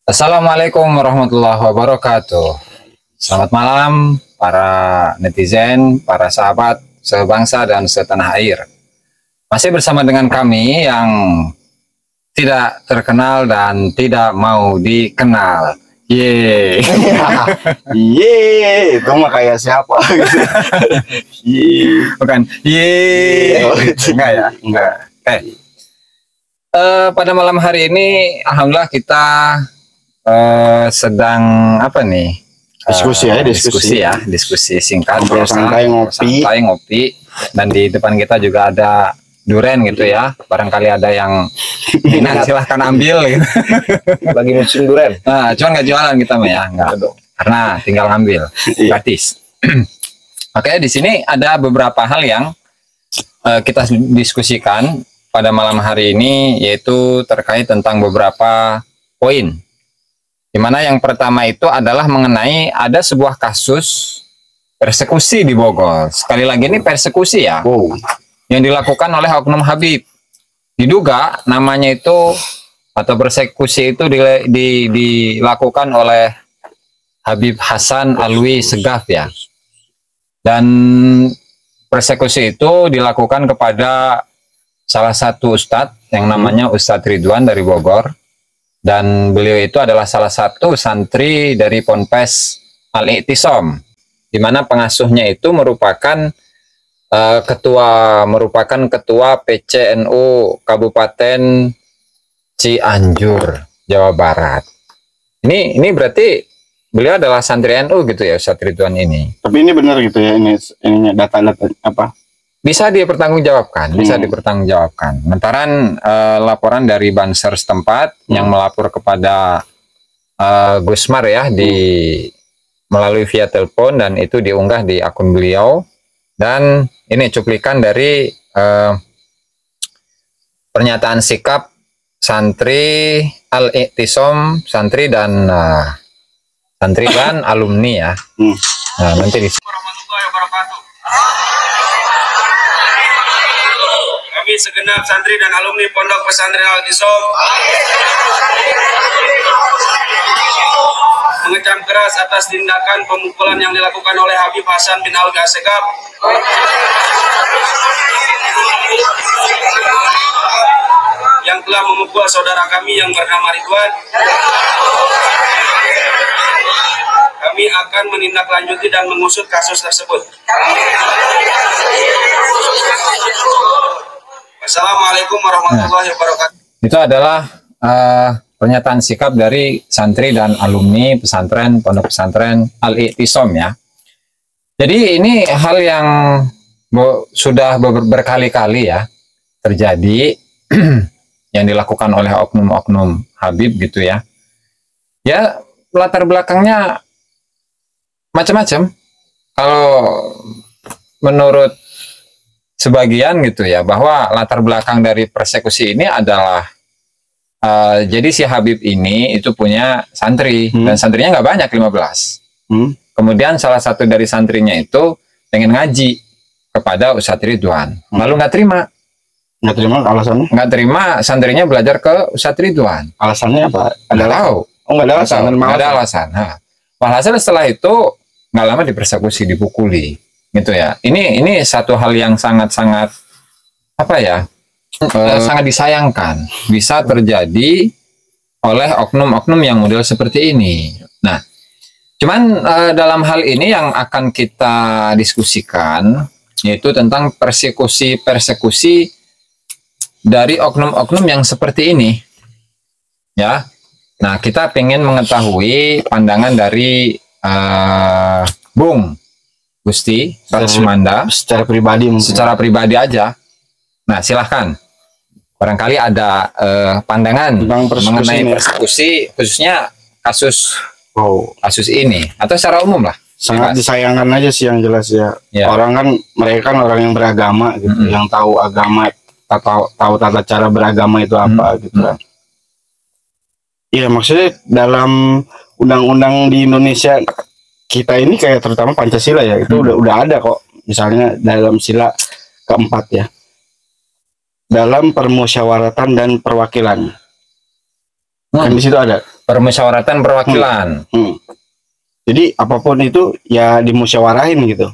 Assalamualaikum warahmatullahi wabarakatuh. Selamat malam para netizen, para sahabat sebangsa dan setanah air. Masih bersama dengan kami yang tidak terkenal dan tidak mau dikenal. Yeay. Yeay, itu mah kayak siapa gitu. Yeay. Bukan. Yeay. Enggak ya? Enggak. Pada malam hari ini alhamdulillah kita sedang apa nih? Diskusi singkat, santai ngopi, dan di depan kita juga ada duren gitu ya. Barangkali ada yang minat silahkan ambil gitu. Lagi musim duren. Nah, cuman nggak jualan kita mah ya, nggak. Karena tinggal ambil gratis. Oke, di sini ada beberapa hal yang kita diskusikan pada malam hari ini, yaitu terkait tentang beberapa poin. Dimana yang pertama itu adalah mengenai ada sebuah kasus persekusi di Bogor. Sekali lagi ini persekusi ya, yang dilakukan oleh oknum Habib. Diduga namanya itu atau persekusi itu dilakukan oleh Habib Hasan Alwi Segaf ya. Dan persekusi itu dilakukan kepada salah satu ustadz yang namanya Ustadz Ridwan dari Bogor. Dan beliau itu adalah salah satu santri dari Ponpes Al-I'tisom, di mana pengasuhnya itu merupakan ketua PCNU Kabupaten Cianjur, Jawa Barat. Ini berarti beliau adalah santri NU gitu ya, Ustadz Ridwan ini. Tapi ini benar gitu ya, ini data-data apa? Bisa dipertanggungjawabkan, Lantaran laporan dari Banser setempat yang melapor kepada Gusmar ya melalui via telepon, dan itu diunggah di akun beliau. Dan ini cuplikan dari pernyataan sikap santri Al-I'tisom, santri dan alumni ya. Nah, nanti di kami segenap santri dan alumni Pondok Pesantren Al-I'tisom mengecam keras atas tindakan pemukulan yang dilakukan oleh Habib Hasan bin Alwi Segaf yang telah memukul saudara kami yang bernama Ridwan. Kami akan menindaklanjuti dan mengusut kasus tersebut. Assalamualaikum warahmatullahi wabarakatuh. Itu adalah pernyataan sikap dari santri dan alumni pesantren Pondok Pesantren Al-I'tisom ya. Jadi ini hal yang sudah berkali-kali ya terjadi yang dilakukan oleh oknum-oknum Habib gitu ya. Ya, latar belakangnya macam-macam. Kalau menurut sebagian gitu ya, bahwa latar belakang dari persekusi ini adalah jadi si Habib ini itu punya santri, dan santrinya nggak banyak, 15. Kemudian salah satu dari santrinya itu pengen ngaji kepada Ustadz Ridwan, lalu nggak terima. Alasannya? Nggak terima santrinya belajar ke Ustadz Ridwan. Alasannya apa? Nggak ada alasan. Nah, walhasil setelah itu nggak lama dipersekusi, dipukuli gitu ya. Ini satu hal yang sangat-sangat apa ya, sangat disayangkan bisa terjadi oleh oknum-oknum yang model seperti ini. Nah, cuman dalam hal ini yang akan kita diskusikan yaitu tentang persekusi dari oknum-oknum yang seperti ini ya. Nah, kita pengen mengetahui pandangan dari Bung Gusti Rasmanda secara pribadi aja. Nah, silahkan. Barangkali ada pandangan mengenai persekusi, khususnya kasus ini, atau secara umum lah. Sangat disayangkan aja sih yang jelas ya. Orang kan, mereka kan orang yang beragama gitu, yang tahu agama, tahu tata cara beragama itu apa gitu kan. Iya, maksudnya dalam undang-undang di Indonesia kita ini kayak terutama Pancasila ya, itu udah ada kok. Misalnya dalam sila keempat ya, dalam permusyawaratan dan perwakilan. Kan di situ ada permusyawaratan perwakilan. Jadi apapun itu ya dimusyawarahin gitu.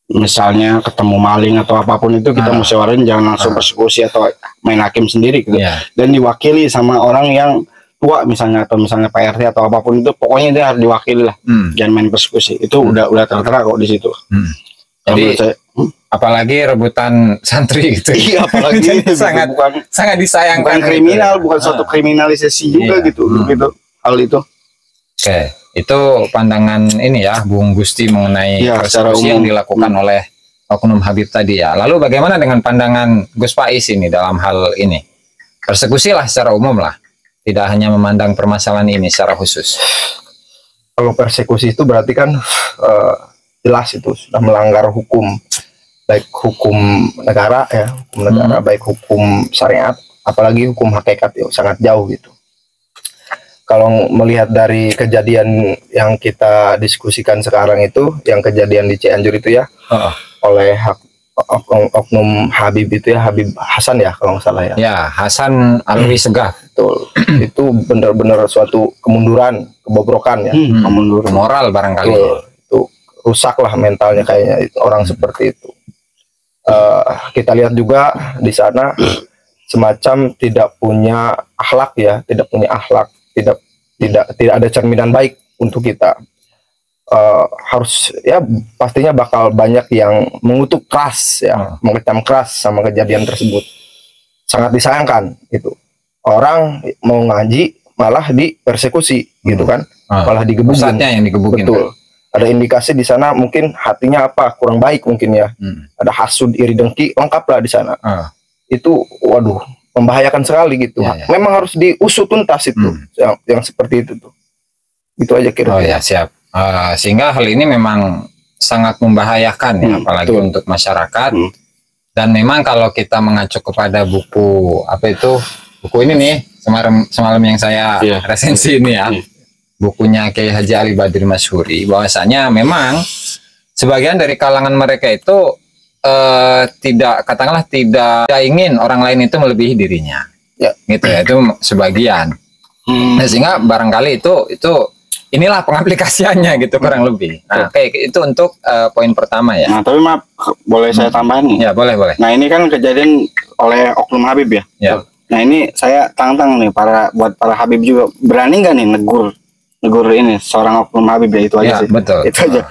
Misalnya ketemu maling atau apapun itu kita musyawarahin, jangan langsung persekusi atau main hakim sendiri gitu. Dan diwakili sama orang yang tua misalnya, atau misalnya Pak RT atau apapun itu, pokoknya dia harus diwakili lah. Jangan main persekusi. Itu udah tertera kok di situ. Jadi apalagi rebutan santri gitu. Iya, apalagi itu sangat disayangkan. Bukan kriminal, bukan suatu kriminalisasi juga gitu hal itu. Oke, itu pandangan ini ya Bung Gusti mengenai persekusi yang dilakukan oleh Oknum Habib tadi ya. Lalu bagaimana dengan pandangan Gus Faiz ini dalam hal ini? Persekusi lah secara umum lah, tidak hanya memandang permasalahan ini secara khusus. Kalau persekusi itu berarti kan jelas itu sudah melanggar hukum, baik hukum negara ya, hukum negara, baik hukum syariat, apalagi hukum hakikat ya, sangat jauh gitu. Kalau melihat dari kejadian yang kita diskusikan sekarang itu, yang kejadian di Cianjur itu ya, oleh Oknum Habib itu ya, Habib Hasan ya kalau nggak salah ya. Ya, Hasan Alwi Segaf. Betul. Itu benar-benar suatu kemunduran, kebobrokan ya, kemunduran moral barangkali. Betul. Itu rusaklah mentalnya kayaknya orang seperti itu. Kita lihat juga di sana semacam tidak punya akhlak ya, tidak punya akhlak. Tidak ada cerminan baik untuk kita. Harus ya pastinya bakal banyak yang mengutuk keras ya, mengecam keras sama kejadian tersebut. Sangat disayangkan gitu. Orang mau ngaji malah dipersekusi gitu kan, malah digebukin. Pusatnya yang digebukin. Betul. Kan? Ada indikasi di sana mungkin hatinya apa kurang baik mungkin ya. Ada hasud, iri, dengki lengkap lah di sana. Itu waduh, membahayakan sekali gitu. Memang harus diusut tuntas itu yang seperti itu tuh. Itu aja kira-kira. Oh ya, siap. Sehingga hal ini memang sangat membahayakan ya, apalagi untuk masyarakat. Dan memang kalau kita mengacu kepada buku buku ini nih semalam yang saya resensi ini ya, bukunya Kiai Haji Ali Badri Masyhuri, bahwasanya memang sebagian dari kalangan mereka itu tidak ingin orang lain itu melebihi dirinya, gitu ya, itu sebagian. Nah, sehingga barangkali itu inilah pengaplikasiannya gitu kurang lebih. Nah, itu untuk poin pertama ya. Nah, tapi maaf, boleh saya tambahin nih? Ya, boleh. Nah, ini kan kejadian oleh Oknum Habib ya. Nah, ini saya tantang nih buat para Habib juga, berani nggak nih negur ini seorang Oknum Habib ya, itu aja sih. Betul. Itu aja.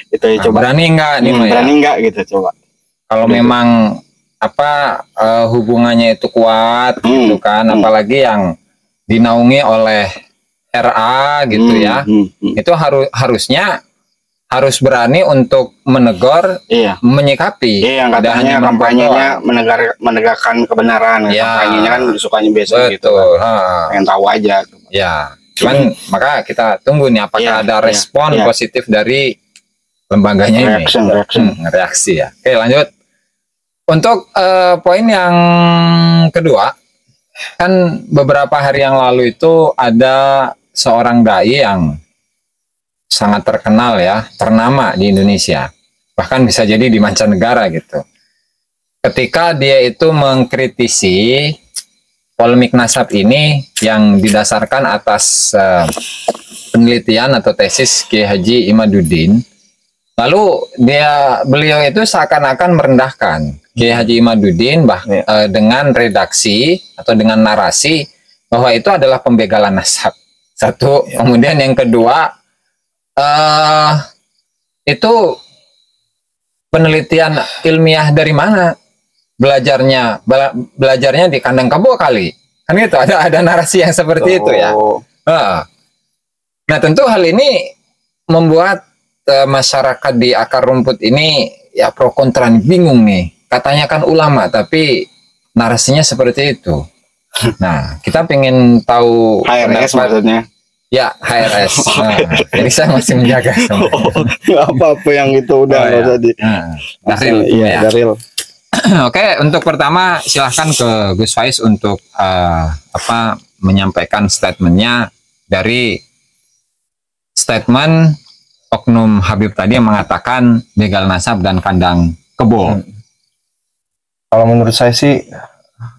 Itu aja coba. Berani nggak nih? Berani nggak gitu coba. Kalau memang hubungannya itu kuat gitu kan, apalagi yang dinaungi oleh RA gitu ya, itu harusnya harus berani untuk menegur, menyikapi. Iya, yang katanya kampanyenya menegakkan kebenaran, kampanyenya kan sukanya biasa gitu kan. Pengen tahu aja. Ya, cuman maka kita tunggu nih apakah ada respon positif dari lembaganya ini. Reaksi ya. Oke, lanjut. Untuk poin yang kedua, kan beberapa hari yang lalu itu ada seorang dai yang sangat terkenal ya, ternama di Indonesia, bahkan bisa jadi di mancanegara gitu. Ketika dia itu mengkritisi polemik nasab ini yang didasarkan atas penelitian atau tesis Kiai Haji Imaduddin, lalu beliau itu seakan-akan merendahkan Kiai Haji Imaduddin dengan redaksi atau dengan narasi bahwa itu adalah pembegalan nasab. Satu, kemudian yang kedua, itu penelitian ilmiah dari mana? Belajarnya di kandang kebo kali. Kan itu ada narasi yang seperti itu ya. Nah, tentu hal ini membuat masyarakat di akar rumput ini ya pro kontra, bingung nih. Katanya kan ulama, tapi narasinya seperti itu. Nah, kita pengen tahu HRS maksudnya. Ya, HRS. Jadi saya masih menjaga. Apa yang itu udah tadi. Daril. Iya, Daril. Oke, untuk pertama silahkan ke Gus Faiz untuk menyampaikan statementnya dari statement Oknum Habib tadi yang mengatakan begal nasab dan kandang kebo. Kalau menurut saya sih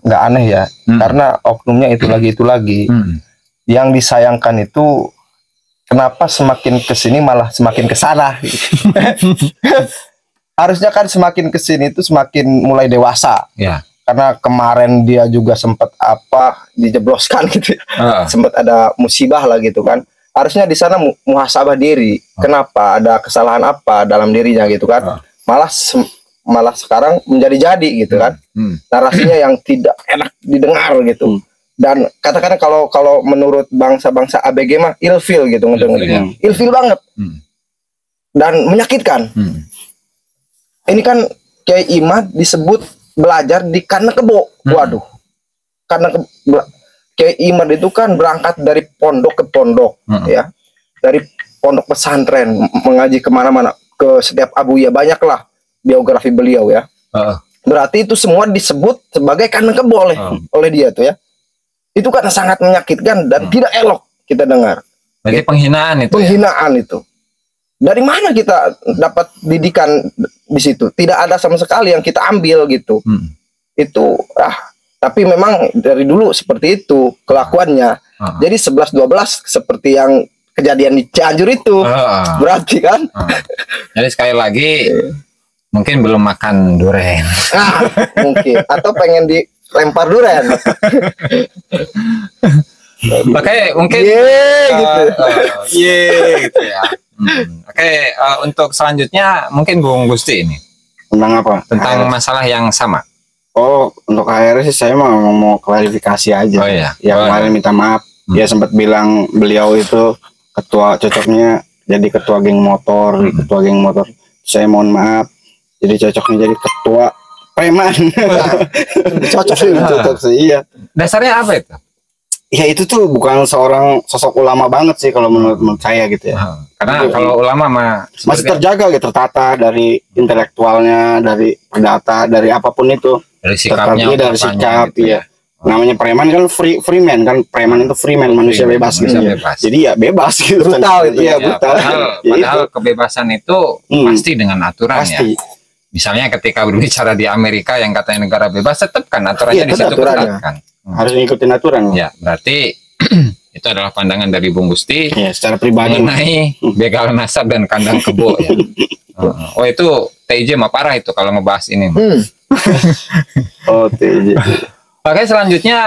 nggak aneh ya, karena oknumnya itu lagi. Yang disayangkan itu kenapa semakin kesini malah semakin kesana. Harusnya kan semakin kesini itu semakin mulai dewasa. Ya. Karena kemarin dia juga sempat dijebloskan gitu. Sempat ada musibah lah gitu kan. Harusnya di sana muhasabah diri. Kenapa? Ada kesalahan apa dalam dirinya gitu kan. Malah sekarang menjadi-jadi gitu kan. Narasinya yang tidak enak didengar gitu. Dan katakan kalau menurut bangsa-bangsa ABG mah ilfil gitu ngedengerin. Ilfil banget. Dan menyakitkan. Ini kan Kiai Imad disebut belajar di Karena Kebo. Waduh. Kiai Imad itu kan berangkat dari pondok ke pondok ya. Dari pondok pesantren mengaji kemana-mana, ke setiap abuya, banyaklah biografi beliau ya. Berarti itu semua disebut sebagai Karena Kebo oleh dia tuh ya. Itu kan sangat menyakitkan dan tidak elok kita dengar. Berarti penghinaan itu. Penghinaan itu. Dari mana kita dapat didikan di situ? Tidak ada sama sekali yang kita ambil gitu. Itu tapi memang dari dulu seperti itu kelakuannya. Jadi 11-12 seperti yang kejadian di Cianjur itu. Berarti kan? Jadi sekali lagi mungkin belum makan durian. Mungkin atau pengen dilempar durian. Oke, mungkin gitu. Gitu ya. Oke, untuk selanjutnya mungkin Bung Gusti ini tentang apa? Tentang masalah yang sama. Oh, untuk HRS sih saya mau klarifikasi aja. Oh iya. Yang kemarin minta maaf. Dia sempat bilang beliau itu cocoknya jadi ketua geng motor, ketua geng motor. Saya mohon maaf. Jadi cocoknya jadi ketua preman. Cocok sih, iya. Dasarnya apa itu? Ya itu tuh bukan seorang sosok ulama banget sih kalau menurut saya gitu ya. Karena kalau ulama masih terjaga gitu, tertata dari intelektualnya, dari perdata, dari apapun itu. Dari sikapnya, dari sikap gitu ya. Namanya preman kan free man kan, preman itu free man, manusia bebas gitu. Jadi ya bebas gitu. Brutal itu ya, brutal. Padahal kebebasan itu pasti dengan aturan ya. Misalnya ketika berbicara di Amerika yang katanya negara bebas, tetap kan aturannya di situ kan. Harus ngikutin aturan. Ya, berarti itu adalah pandangan dari Bung Gusti ya, secara pribadi mengenai begal nasab dan kandang kebo ya. Oh itu TIJ mah parah itu kalau ngebahas ini. Oh TIJ. Oke, selanjutnya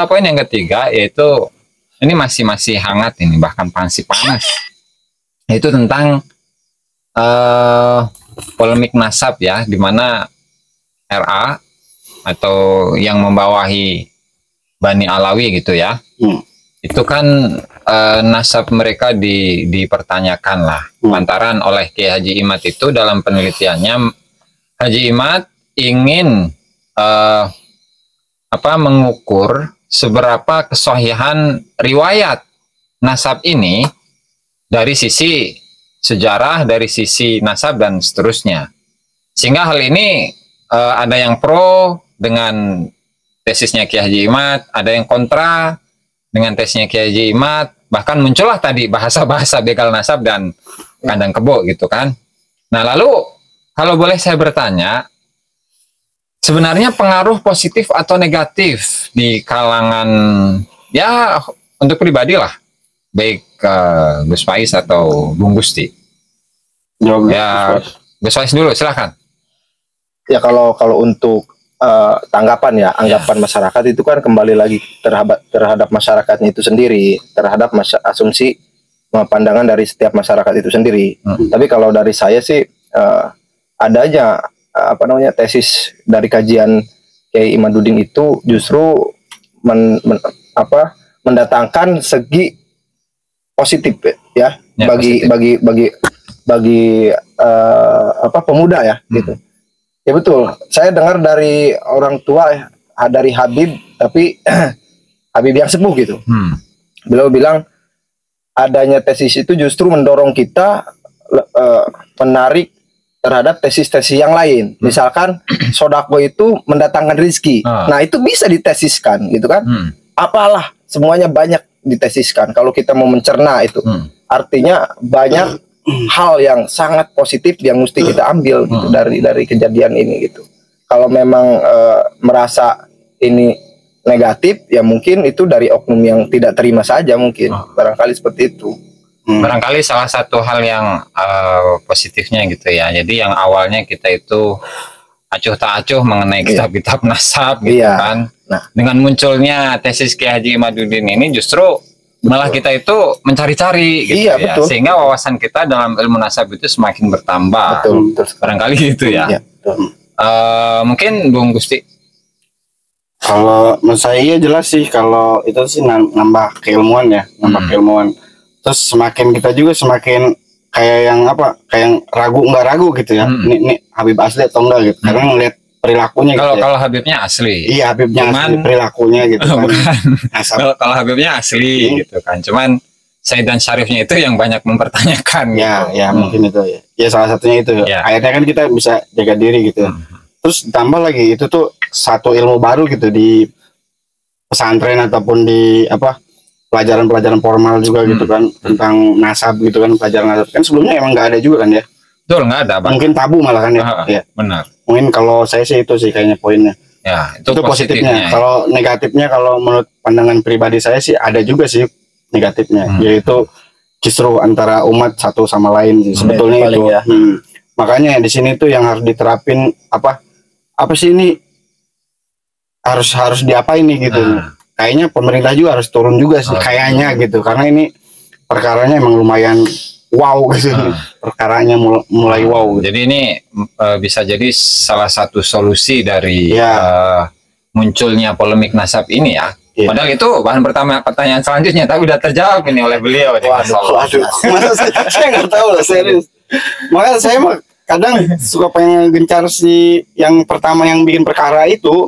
poin yang ketiga yaitu ini masih hangat ini, bahkan masih panas. Yaitu tentang polemik nasab ya, di mana RA atau yang membawahi Bani Alawi gitu ya, itu kan nasab mereka dipertanyakan lah lantaran oleh Kiai Haji Imad itu dalam penelitiannya. Haji Imad ingin mengukur seberapa kesahihan riwayat nasab ini dari sisi sejarah, dari sisi nasab dan seterusnya, sehingga hal ini ada yang pro dengan tesisnya Kiai Haji Imad, ada yang kontra dengan tesisnya Kiai Haji Imad, bahkan muncullah tadi bahasa-bahasa begal nasab dan kandang kebo gitu kan. Nah lalu kalau boleh saya bertanya, sebenarnya pengaruh positif atau negatif di kalangan ya untuk pribadi lah, baik Gus Faiz atau Bung Gusti? Ya Gus Faiz dulu silahkan. Ya kalau untuk tanggapan ya, anggapan masyarakat itu kan kembali lagi terhadap masyarakatnya itu sendiri, terhadap asumsi pandangan dari setiap masyarakat itu sendiri. Tapi kalau dari saya sih ada aja tesis dari kajian Kiai Imaduddin itu justru mendatangkan segi positif ya, bagi pemuda ya gitu. Ya betul, saya dengar dari orang tua dari Habib, tapi Habib yang sepuh gitu. Beliau bilang adanya tesis itu justru mendorong kita menarik terhadap tesis-tesis yang lain. Misalkan sodako itu mendatangkan rezeki. Nah itu bisa ditesiskan gitu kan. Apalah semuanya banyak ditesiskan kalau kita mau mencerna itu. Artinya banyak hal yang sangat positif yang mesti kita ambil gitu dari kejadian ini gitu. Kalau memang merasa ini negatif, ya mungkin itu dari oknum yang tidak terima saja mungkin. Barangkali seperti itu. Barangkali salah satu hal yang positifnya gitu ya. Jadi yang awalnya kita itu acuh tak acuh mengenai kitab-kitab nasab gitu kan. Nah, dengan munculnya tesis Kiai Haji Imaduddin ini justru malah kita itu mencari-cari gitu ya. Betul. Sehingga wawasan kita dalam ilmu nasab itu semakin bertambah. Betul. Barangkali gitu ya. Mungkin Bung Gusti. Kalau menurut saya jelas sih, kalau itu sih nambah keilmuan ya, keilmuan. Terus semakin kita juga semakin kayak yang ragu nggak ragu gitu ya. Ini Habib asli atau enggak gitu. Karena ngeliat perilakunya gitu. Kalau Habibnya asli. Iya, Habibnya asli, perilakunya gitu kan. Kalau Habibnya asli gitu kan. Cuman Said dan Syarifnya itu yang banyak mempertanyakan. Ya mungkin itu ya. Ya salah satunya itu. Akhirnya kan kita bisa jaga diri gitu. Terus ditambah lagi itu tuh satu ilmu baru gitu di pesantren ataupun di pelajaran-pelajaran formal juga gitu kan, tentang nasab gitu kan, pelajaran nasab kan sebelumnya emang nggak ada juga kan ya. Betul, nggak ada. Mungkin tabu malah kan ya. Ya. Benar. Mungkin kalau saya sih itu sih kayaknya poinnya. Ya, itu positifnya. Kalau negatifnya, kalau menurut pandangan pribadi saya sih ada juga sih negatifnya, yaitu justru antara umat satu sama lain sih, sebetulnya itu. Ya. Makanya di sini tuh yang harus diterapin apa sih ini harus diapain nih gitu. Kayaknya pemerintah juga harus turun juga sih, kayaknya gitu, karena ini perkaranya emang lumayan wow gitu. Perkaranya mulai wow gitu. Jadi ini bisa jadi salah satu solusi dari munculnya polemik nasab ini ya. Padahal itu bahan pertama pertanyaan selanjutnya, tapi udah terjawab ini oleh beliau. Waduh, masa saya nggak tahu lah, serius. Makanya saya mah kadang suka pengen gencar si yang pertama yang bikin perkara itu.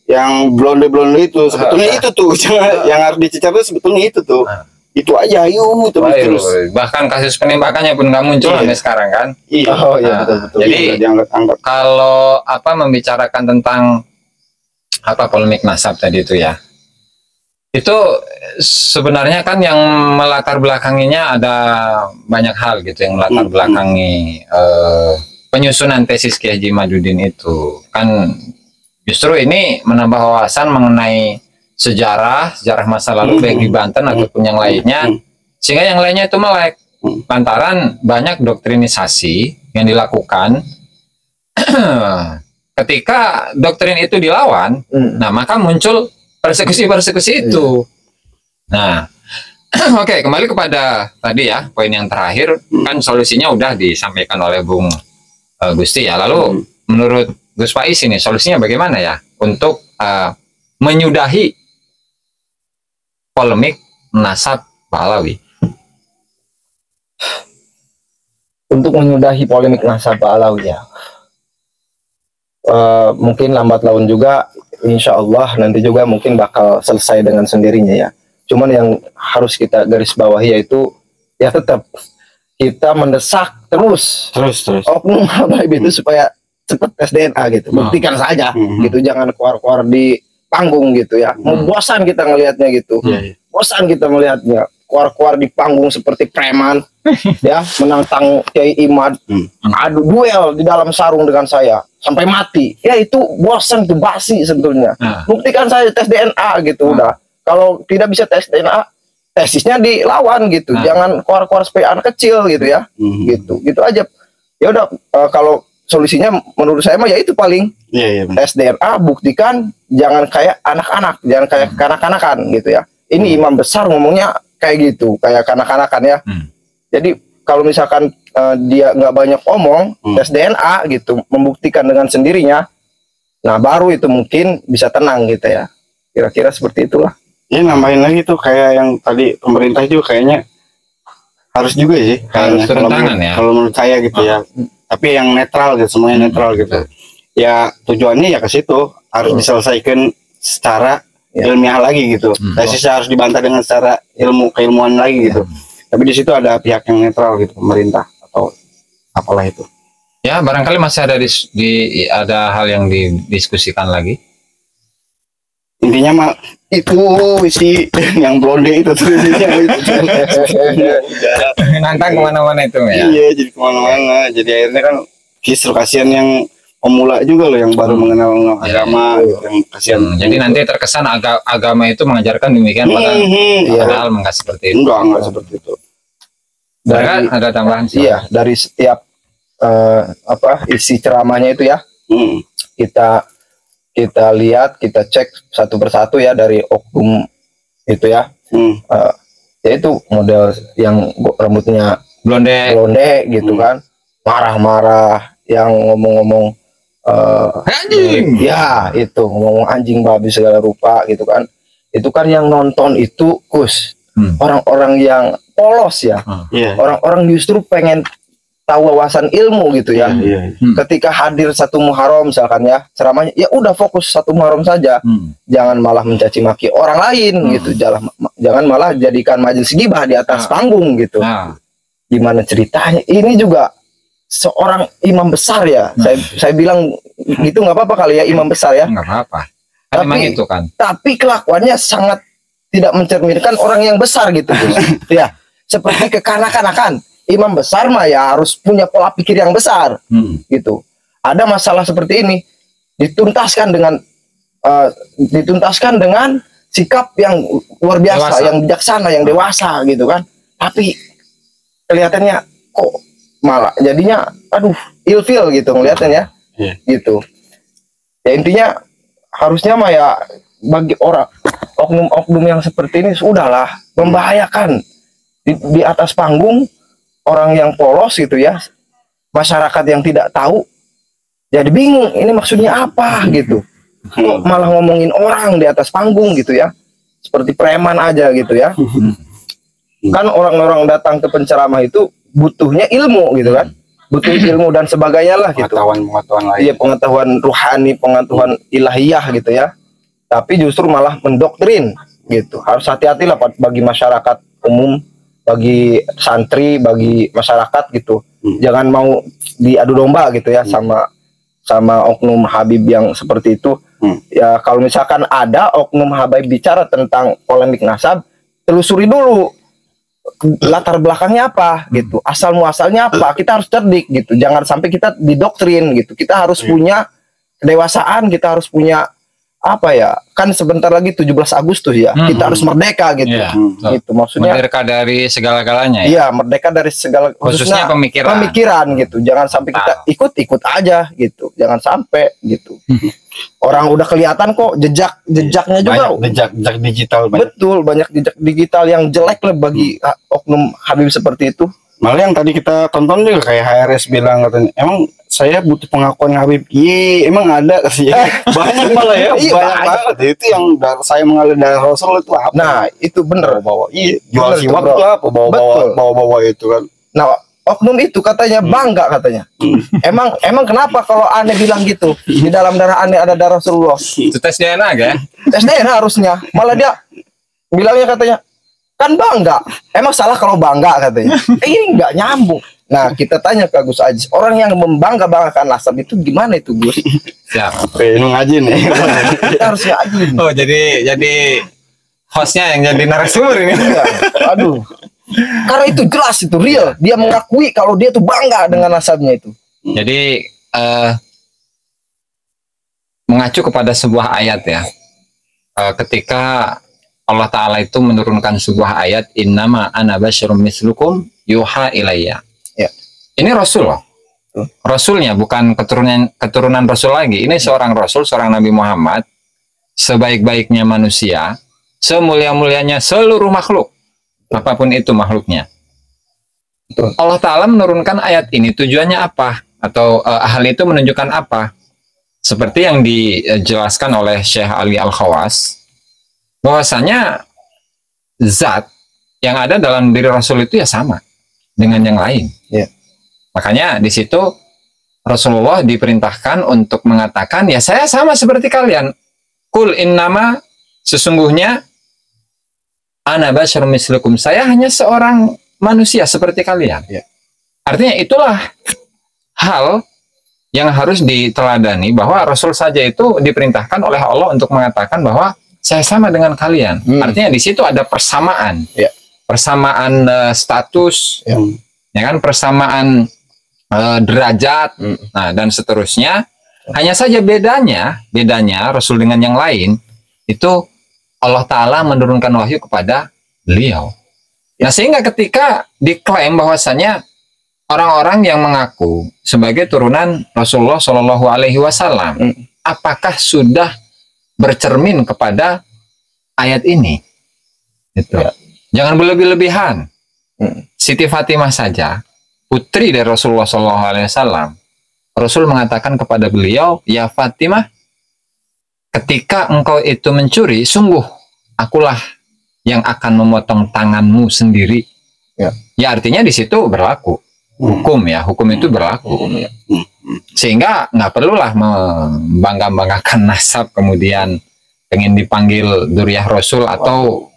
Yang blonde itu sebetulnya itu tuh yang harus dicecar tuh sebetulnya itu tuh itu aja terus bahkan kasus penembakannya pun nggak muncul sampai sekarang kan. Betul. Jadi kalau membicarakan tentang polemik nasab tadi itu ya, itu sebenarnya kan yang melatar belakanginya ada banyak hal gitu yang melatar belakangi penyusunan tesis Kiai Haji Imaduddin itu kan. Justru ini menambah wawasan mengenai sejarah masa lalu baik di Banten ataupun yang lainnya, sehingga yang lainnya itu melek lantaran banyak doktrinisasi yang dilakukan. Ketika doktrin itu dilawan, nah maka muncul persekusi itu. Nah, oke, kembali kepada tadi ya, poin yang terakhir kan solusinya udah disampaikan oleh Bung Gusti ya. Lalu menurut Gus Faiz ini solusinya bagaimana ya untuk menyudahi polemik nasab Pahlawi? Untuk menyudahi polemik nasab Pahlawi ya, mungkin lambat laun juga, insya Allah nanti juga mungkin bakal selesai dengan sendirinya ya. Cuman yang harus kita garis bawahi yaitu ya tetap kita mendesak terus oknum Habib itu supaya cepat tes DNA gitu, buktikan saja gitu, jangan keluar-keluar di panggung gitu ya. Bosan kita ngelihatnya gitu, bosan kita melihatnya keluar-keluar di panggung seperti preman ya, menantang Kiai Imad, adu duel di dalam sarung dengan saya sampai mati ya, itu bosan tuh, basi sebetulnya. Buktikan saja tes DNA gitu, udah. Kalau tidak bisa tes DNA, tesisnya dilawan gitu, jangan keluar-keluar sebagai anak kecil gitu ya, gitu aja ya udah. Kalau solusinya menurut saya mah ya itu paling tes DNA, buktikan, jangan kayak anak-anak, jangan kayak kanak-kanakan gitu ya. Ini imam besar ngomongnya kayak gitu, kayak kanak-kanakan ya. Jadi kalau misalkan dia nggak banyak omong, tes DNA gitu, membuktikan dengan sendirinya, nah baru itu mungkin bisa tenang gitu ya. Kira-kira seperti itulah. Ya nambahin lagi tuh kayak yang tadi pemerintah juga kayaknya harus juga sih, harus turun tangan ya. Kalau menurut saya gitu ya. Tapi yang netral gitu, semuanya netral gitu. Ya tujuannya ya ke situ, harus diselesaikan secara ilmiah lagi gitu. Tesisnya harus dibantah dengan secara keilmuan lagi gitu. Tapi di situ ada pihak yang netral gitu, pemerintah atau apalah itu. Ya barangkali masih ada ada hal yang didiskusikan lagi. Intinya mah itu si yang blonde itu tuh nantang kemana-mana itu ya. Iya, jadi kemana-mana. Jadi akhirnya kan justru kasihan yang pemula juga loh yang baru mengenal agama, yang kasihan. Jadi nanti terkesan agama itu mengajarkan demikian, padahal enggak seperti itu. Enggak seperti itu. Dari, ada tambahan sih. Iya, dari setiap isi ceramahnya itu ya, kita lihat, kita cek satu persatu ya dari oknum itu ya. Yaitu model yang rambutnya blonde gitu kan, marah-marah, yang ngomong-ngomong anjing, ya itu ngomong anjing babi segala rupa gitu kan. Itu kan yang nonton itu orang-orang yang polos ya, orang-orang justru pengen tahu wawasan ilmu gitu ya. Ketika hadir satu Muharram misalkan ya, ceramahnya ya udah fokus satu Muharram saja, jangan malah mencaci maki orang lain gitu, jangan malah jadikan majelis gibah di atas panggung gitu. Gimana ceritanya? Ini juga seorang imam besar ya, saya bilang gitu nggak apa-apa kali ya, imam besar ya, nggak apa-apa. Tapi itu kan, tapi kelakuannya sangat tidak mencerminkan orang yang besar gitu. Ya, seperti kekanak-kanakan. Imam besar mah ya harus punya pola pikir yang besar gitu. Ada masalah seperti ini dituntaskan dengan sikap yang luar biasa, yang bijaksana, yang dewasa gitu kan. Tapi kelihatannya kok malah jadinya ilfil gitu ngeliatannya gitu. Ya intinya harusnya mah ya bagi orang oknum-oknum yang seperti ini sudahlah, membahayakan di atas panggung. Orang yang polos gitu ya, masyarakat yang tidak tahu jadi bingung ini maksudnya apa gitu. Kok malah ngomongin orang di atas panggung gitu ya, seperti preman aja gitu ya. Kan orang-orang datang ke penceramah itu butuhnya ilmu gitu kan, butuh ilmu dan sebagainya lah gitu, pengetahuan lain. Iya, pengetahuan ruhani, pengetahuan ilahiyah gitu ya. Tapi justru malah mendoktrin gitu. Harus hati-hatilah bagi masyarakat umum, bagi santri, bagi masyarakat gitu. Jangan mau diadu domba gitu ya sama oknum Habib yang seperti itu. Ya kalau misalkan ada oknum Habib bicara tentang polemik nasab, telusuri dulu latar belakangnya apa gitu, asal muasalnya apa. Kita harus cerdik gitu, jangan sampai kita didoktrin gitu. Kita harus punya kedewasaan, kita harus punya apa ya, kan sebentar lagi 17 Agustus ya, kita harus merdeka gitu. Gitu maksudnya, merdeka dari segala-galanya ya. Iya, merdeka dari segala, khususnya pemikiran gitu. Jangan sampai kita ikut aja gitu, jangan sampai gitu. Orang udah kelihatan kok jejaknya juga, jejak digital banyak. Betul, banyak jejak digital yang jelek lah bagi oknum Habib seperti itu. Malah yang tadi kita tonton juga kayak HRS bilang katanya, emang saya butuh pengakuan Habib. Iya, emang ada sih. Banyak malah ya, banyak banget. Itu yang saya mengalir dari Rasul itu apa? Nah, itu bener. Bawa jual siwak lah, bawa itu kan. Nah, oknum itu katanya bangga katanya. Emang kenapa kalau aneh bilang gitu? Di dalam darah aneh ada darah Rasulullah. Itu tes DNA kan? Tes DNA harusnya. Malah dia bilangnya katanya, kan bangga. Emang salah kalau bangga katanya. Ini nggak nyambung. Nah, kita tanya ke Gus Aziz, orang yang membangga-banggakan nasab itu gimana itu, Gus? Siap. Ini ngaji nih. Kita harus ngaji. Oh, jadi hostnya yang jadi narasumber ini. Aduh. Karena itu jelas, itu real. Dia mengakui kalau dia tuh bangga dengan nasabnya itu. Jadi mengacu kepada sebuah ayat ya. Ketika Allah Ta'ala itu menurunkan sebuah ayat, innama ana basyarum mislukum yuha ilayya. Ya. Ini Rasul loh. Rasulnya bukan keturunan Rasul lagi. Ini seorang Rasul, seorang Nabi Muhammad, sebaik-baiknya manusia, semulia-mulianya seluruh makhluk, apapun itu makhluknya. Betul. Allah Ta'ala menurunkan ayat ini tujuannya apa? Atau hal itu menunjukkan apa? Seperti yang dijelaskan oleh Syekh Ali Al-Khawas, bahwasanya zat yang ada dalam diri Rasul itu ya sama dengan yang lain. Ya. Makanya di situ Rasulullah diperintahkan untuk mengatakan, ya saya sama seperti kalian. Kul innama, sesungguhnya ana basyarum mislukum, saya hanya seorang manusia seperti kalian. Ya. Artinya itulah hal yang harus diteladani, bahwa Rasul saja itu diperintahkan oleh Allah untuk mengatakan bahwa saya sama dengan kalian. Artinya di situ ada persamaan. Ya. Persamaan status, ya kan, persamaan derajat, nah dan seterusnya. Hanya saja bedanya Rasul dengan yang lain itu Allah Ta'ala menurunkan wahyu kepada beliau. Nah, sehingga ketika diklaim bahwasanya orang-orang yang mengaku sebagai turunan Rasulullah Shallallahu Alaihi Wasallam, apakah sudah bercermin kepada ayat ini? Itu. Jangan berlebih-lebihan. Siti Fatimah saja, putri dari Rasulullah Shallallahu Alaihi Wasallam, Rasul mengatakan kepada beliau, ya Fatimah, ketika engkau itu mencuri, sungguh akulah yang akan memotong tanganmu sendiri. Ya artinya di situ berlaku hukum ya, hukum itu berlaku. Sehingga nggak perlulah membangga-banggakan nasab kemudian pengen dipanggil Dzurriyyah Rasul atau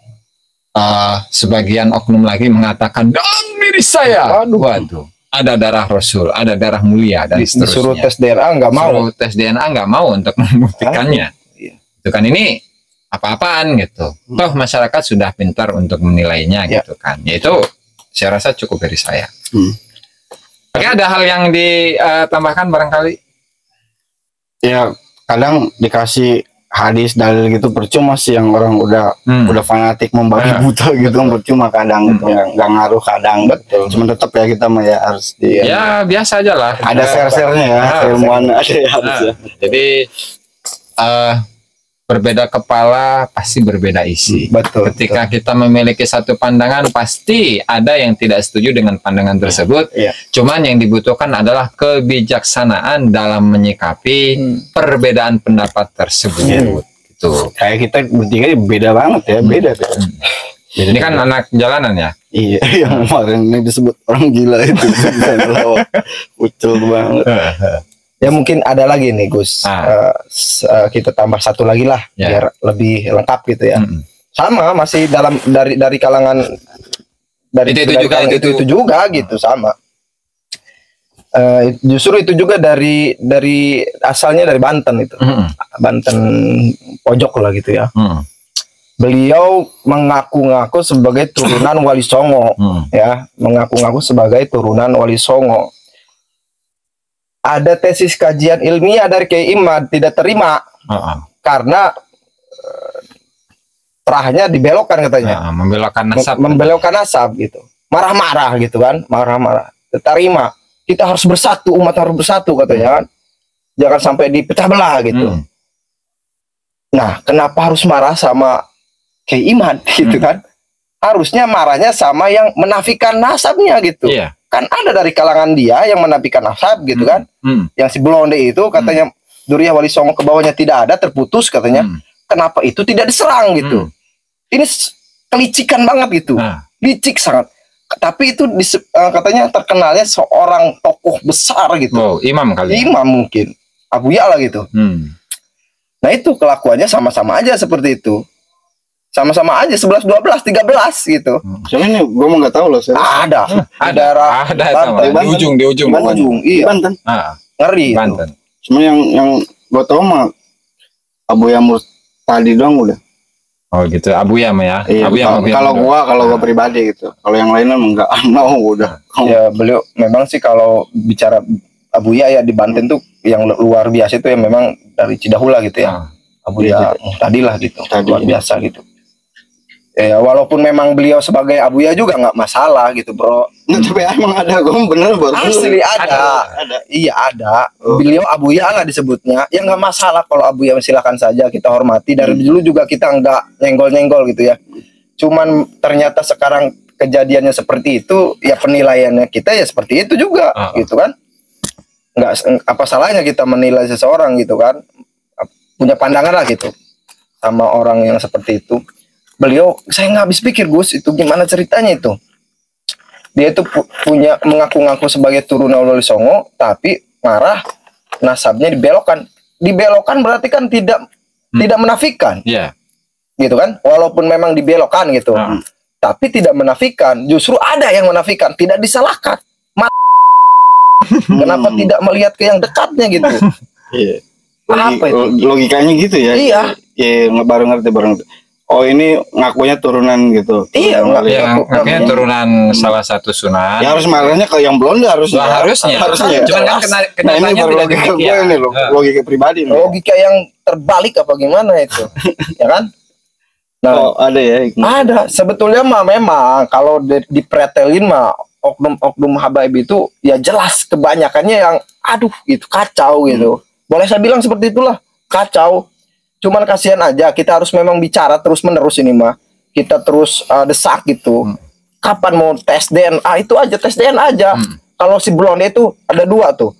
sebagian oknum lagi mengatakan dalam diri saya, waduh, ada darah Rasul, ada darah mulia dan seterusnya. Disuruh tes DNA nggak mau. Disuruh tes DNA nggak mau untuk membuktikannya. Itu kan ini apa-apaan gitu. Toh masyarakat sudah pintar untuk menilainya gitu kan. Yaitu saya rasa cukup dari saya. Oke, ada hal yang ditambahkan barangkali? Ya kadang dikasih hadis dalil gitu percuma sih, yang orang udah fanatik membabi buta gitu, percuma kadang gitu, nggak ngaruh kadang. Betul. Cuma tetap ya kita mah ya harus ya biasa aja lah. Ada share-sharenya ya, ilmuwan ada harusnya. Jadi berbeda kepala pasti berbeda isi. Betul. Ketika kita memiliki satu pandangan, pasti ada yang tidak setuju dengan pandangan tersebut. Cuman yang dibutuhkan adalah kebijaksanaan dalam menyikapi perbedaan pendapat tersebut. Gitu. Kayak kita bertiga beda banget ya, beda. Ini kan anak jalanan ya. Iya, yang kemarin yang disebut orang gila itu. Ucul banget. Ya mungkin ada lagi nih Gus, kita tambah satu lagi lah biar lebih lengkap gitu ya. Sama masih dari kalangan itu juga gitu, sama. Justru itu juga dari asalnya dari Banten itu, Banten pojok lah gitu ya. Beliau mengaku-ngaku sebagai turunan Wali Songo, ya, mengaku-ngaku sebagai turunan Wali Songo. Ada tesis kajian ilmiah dari Kiai Imad tidak terima karena terahnya dibelokkan katanya, membelokkan nasab gitu, marah-marah gitu kan, marah-marah. Terima, kita harus bersatu, umat harus bersatu katanya kan, jangan sampai dipecah belah gitu. Nah, kenapa harus marah sama Kiai Imad gitu kan? Harusnya marahnya sama yang menafikan nasabnya gitu. Kan ada dari kalangan dia yang menafikan nasab gitu kan, yang si Blonde itu katanya Dzurriyyah Wali Songo ke bawahnya tidak ada, terputus katanya. Kenapa itu tidak diserang gitu? Ini kelicikan banget gitu, licik sangat. Tapi itu katanya terkenalnya seorang tokoh besar gitu. Imam kali. Imam mungkin, Abu Ya'la gitu. Nah itu kelakuannya sama-sama aja seperti itu. Sama-sama aja 11, 12, 13 gitu. Soalnya gue mau nggak tahu loh. Ada di ujung. Iya. Banten. Ngeri Banten. Cuma yang gue tahu mah Abu Yamur tadi doang udah. Oh gitu, Abu Yam ya. Iya, kalau gua pribadi gitu. Kalau yang lainnya enggak mau udah. Ya beliau memang sih kalau bicara Abu Ya di Banten tuh yang luar biasa itu yang memang dari Cidahula gitu ya. Abu Ya tadilah gitu. Luar biasa gitu. Ya, walaupun memang beliau sebagai Abu Ya juga nggak masalah gitu bro. Nah, tapi emang ada, gue bener baru asli ada. Iya ada. Beliau Abu Ya nggak disebutnya, ya nggak masalah kalau Abu Ya, silakan saja kita hormati. Dari dulu juga kita nggak nyenggol-nyenggol gitu ya. Cuman ternyata sekarang kejadiannya seperti itu, ya penilaiannya kita ya seperti itu juga, gitu kan? Nggak apa salahnya kita menilai seseorang gitu kan? Punya pandangan lah gitu sama orang yang seperti itu. Beliau, saya nggak habis pikir Gus, itu gimana ceritanya itu? Dia itu punya mengaku-ngaku sebagai turunan Wali Songo, tapi marah nasabnya dibelokkan. Dibelokkan berarti kan tidak menafikan, gitu kan? Walaupun memang dibelokkan gitu, tapi tidak menafikan. Justru ada yang menafikan, tidak disalahkan. Kenapa tidak melihat ke yang dekatnya gitu? Apa itu? Logikanya gitu ya? Iya. Baru ngerti. oh ini ngakunya turunan gitu. Iya, ngakunya turunan salah satu sunan. Ya harus marahnya ke yang blonde harusnya. Lah, harusnya. Cuman kan ini baru logika gue ini loh, logika pribadi nih. Logika yang terbalik apa gimana itu? Ya kan? Nah, ada ya. Ada. Sebetulnya mah memang kalau dipretelin mah oknum habaib itu ya jelas kebanyakannya yang aduh gitu kacau gitu. Boleh saya bilang seperti itulah, kacau. Cuman kasihan aja, kita harus memang bicara terus-menerus ini mah. Kita terus desak gitu. Kapan mau tes DNA? Itu aja, tes DNA aja. Kalau si blonde itu ada 2 tuh.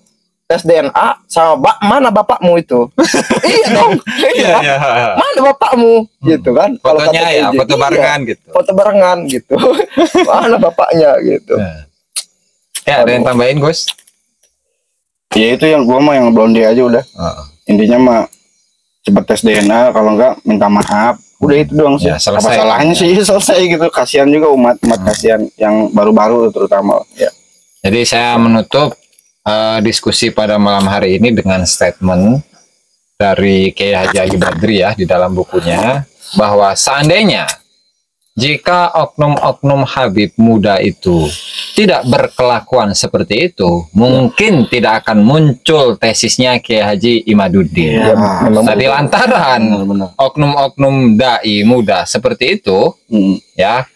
Tes DNA sama mana bapakmu itu? Iya dong. Iya. Mana bapakmu? Gitu kan. Fotonya ya, foto barengan gitu. Foto barengan gitu. Mana bapaknya gitu. Ya, ada yang tambahin, Gus? Ya itu yang gua mah yang blonde aja udah. Intinya mah cepet tes DNA, kalau enggak minta maaf. Udah itu doang sih. Ya, selesai. Apa salahnya sih selesai gitu. Kasihan juga umat kasihan yang baru-baru terutama. Ya. Jadi saya menutup diskusi pada malam hari ini dengan statement dari Kiai Haji Badri ya di dalam bukunya, bahwa seandainya jika oknum-oknum Habib muda itu tidak berkelakuan seperti itu, mungkin tidak akan muncul tesisnya Kiai Haji Imaduddin. Tadi lantaran oknum-oknum dai muda seperti itu, ya,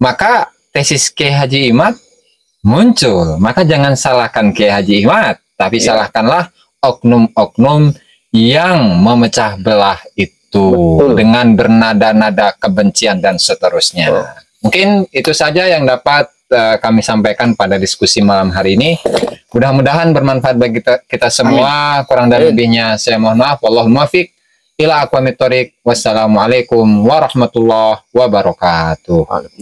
maka tesis Kiai Haji Imad muncul. Maka jangan salahkan Kiai Haji Imad, tapi salahkanlah oknum-oknum yang memecah belah itu. Dengan bernada-nada kebencian dan seterusnya. Mungkin itu saja yang dapat kami sampaikan pada diskusi malam hari ini. Mudah-mudahan bermanfaat bagi kita semua. Kurang dan lebihnya saya mohon maaf. Wallahul muwaffiq ila aqwamit thoriq. Wassalamualaikum warahmatullahi wabarakatuh.